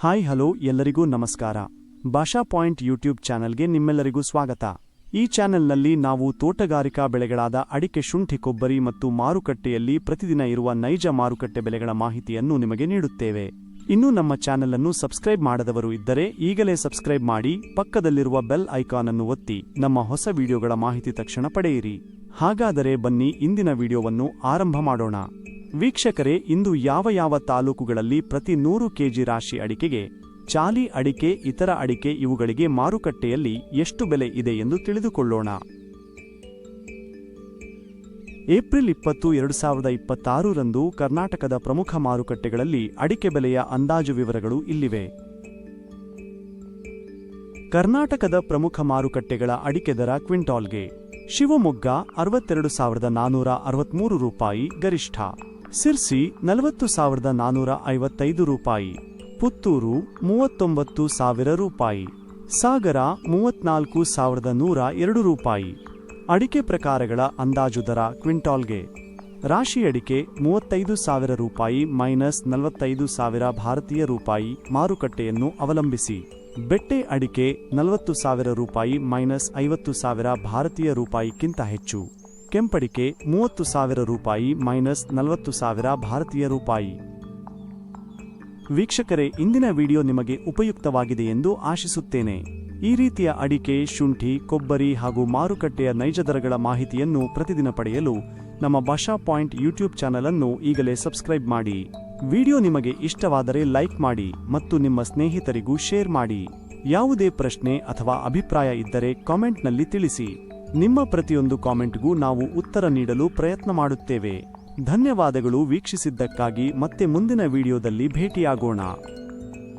Hi hello ಎಲ್ಲರಿಗೂ ನಮಸ್ಕಾರ. ಭಾಷಾ ಪಾಯಿಂಟ್ ಯೂಟ್ಯೂಬ್ ಚಾನೆಲ್ಗೆ ನಿಮ್ಮೆಲ್ಲರಿಗೂ ಸ್ವಾಗತ. ಈ ಚಾನೆಲ್ನಲ್ಲಿ ನಾವು ತೋಟಗಾರಿಕಾ ಬೆಳೆಗಳಾದ ಅಡಿಕೆ, ಶುಂಠಿ, ಕೊಬ್ಬರಿ ಮತ್ತು ಮಾರುಕಟ್ಟೆಯಲ್ಲಿ ಪ್ರತಿದಿನ ಇರುವ ನೈಜ ಮಾರುಕಟ್ಟೆ ಬೆಲೆಗಳ ಮಾಹಿತಿಯನ್ನು ನಿಮಗೆ ನೀಡುತ್ತೇವೆ. ಇನ್ನೂ ನಮ್ಮ ಚಾನೆಲ್ ಅನ್ನು ಸಬ್ಸ್ಕ್ರೈಬ್ ಮಾಡದವರು ಇದ್ದರೆ ಈಗಲೇ ಸಬ್ಸ್ಕ್ರೈಬ್ ಮಾಡಿ, ಪಕ್ಕದಲ್ಲಿರುವ ಬೆಲ್ ಐಕಾನ್ ಅನ್ನು ಒತ್ತಿ ನಮ್ಮ ಹೊಸ ವಿಡಿಯೋಗಳ ಮಾಹಿತಿ ತಕ್ಷಣ ಪಡೆಯಿರಿ. ಹಾಗಾದರೆ ಬನ್ನಿ ಇಂದಿನ ವಿಡಿಯೋವನ್ನು ಆರಂಭ ಮಾಡೋಣ. ವೀಕ್ಷಕರೇ, ಇಂದು ಯಾವ ತಾಲೂಕುಗಳಲ್ಲಿ ಪ್ರತಿ 100 ಕೆಜಿ ರಾಶಿ ಅಡಿಕೆಗೆ, ಚಾಲಿ ಅಡಿಕೆ, ಇತರ ಅಡಿಕೆ ಇವುಗಳಿಗೆ ಮಾರುಕಟ್ಟೆಯಲ್ಲಿ ಎಷ್ಟು ಬೆಲೆ ಇದೆ ಎಂದು ತಿಳಿದುಕೊಳ್ಳೋಣ. ಏಪ್ರಿಲ್ 20, 2026 ರಂದು ಕರ್ನಾಟಕದ ಪ್ರಮುಖ ಮಾರುಕಟ್ಟೆಗಳಲ್ಲಿ ಅಡಿಕೆ ಬೆಲೆಯ ಅಂದಾಜು ವಿವರಗಳು ಇಲ್ಲಿವೆ. ಕರ್ನಾಟಕದ ಪ್ರಮುಖ ಮಾರುಕಟ್ಟೆಗಳ ಅಡಿಕೆ ದರ ಕ್ವಿಂಟಾಲ್ಗೆ: ಶಿವಮೊಗ್ಗ 62,463 ರೂಪಾಯಿ ಗರಿಷ್ಠ, ಸಿರ್ಸಿ 40,455 ರೂಪಾಯಿ, ಪುತ್ತೂರು 39,000 ರೂಪಾಯಿ, ಸಾಗರ 34,102 ರೂಪಾಯಿ. ಅಡಿಕೆ ಪ್ರಕಾರಗಳ ಅಂದಾಜು ದರ ಕ್ವಿಂಟಾಲ್ಗೆ: ರಾಶಿ ಅಡಿಕೆ 35,000 ರೂಪಾಯಿ -45,000 ಭಾರತೀಯ ರೂಪಾಯಿ ಮಾರುಕಟ್ಟೆಯನ್ನು ಅವಲಂಬಿಸಿ. ಬೆಟ್ಟೆ ಅಡಿಕೆ 40,000 ರೂಪಾಯಿ -50,000 ಭಾರತೀಯ ರೂಪಾಯಿಗಿಂತ ಹೆಚ್ಚು. ಕೆಂಪಡಿಕೆ 30,000 ರೂಪಾಯಿ -40,000 ಭಾರತೀಯ ರೂಪಾಯಿ. ವೀಕ್ಷಕರೇ, ಇಂದಿನ ವಿಡಿಯೋ ನಿಮಗೆ ಉಪಯುಕ್ತವಾಗಿದೆ ಎಂದು ಆಶಿಸುತ್ತೇನೆ. ಈ ರೀತಿಯ ಅಡಿಕೆ, ಶುಂಠಿ, ಕೊಬ್ಬರಿ ಹಾಗೂ ಮಾರುಕಟ್ಟೆಯ ನೈಜ ದರಗಳ ಮಾಹಿತಿಯನ್ನು ಪ್ರತಿದಿನ ಪಡೆಯಲು ನಮ್ಮ ಭಾಷಾ ಪಾಯಿಂಟ್ ಯೂಟ್ಯೂಬ್ ಚಾನೆಲ್ ಅನ್ನು ಈಗಲೇ ಸಬ್ಸ್ಕ್ರೈಬ್ ಮಾಡಿ. ವಿಡಿಯೋ ನಿಮಗೆ ಇಷ್ಟವಾದರೆ ಲೈಕ್ ಮಾಡಿ ಮತ್ತು ನಿಮ್ಮ ಸ್ನೇಹಿತರಿಗೂ ಶೇರ್ ಮಾಡಿ. ಯಾವುದೇ ಪ್ರಶ್ನೆ ಅಥವಾ ಅಭಿಪ್ರಾಯ ಇದ್ದರೆ ಕಾಮೆಂಟ್ನಲ್ಲಿ ತಿಳಿಸಿ. ನಿಮ್ಮ ಪ್ರತಿಯೊಂದು ಕಾಮೆಂಟ್ಗೂ ನಾವು ಉತ್ತರ ನೀಡಲು ಪ್ರಯತ್ನ ಮಾಡುತ್ತೇವೆ. ಧನ್ಯವಾದಗಳು ವೀಕ್ಷಿಸಿದ್ದಕ್ಕಾಗಿ. ಮತ್ತೆ ಮುಂದಿನ ವಿಡಿಯೋದಲ್ಲಿ ಭೇಟಿಯಾಗೋಣ.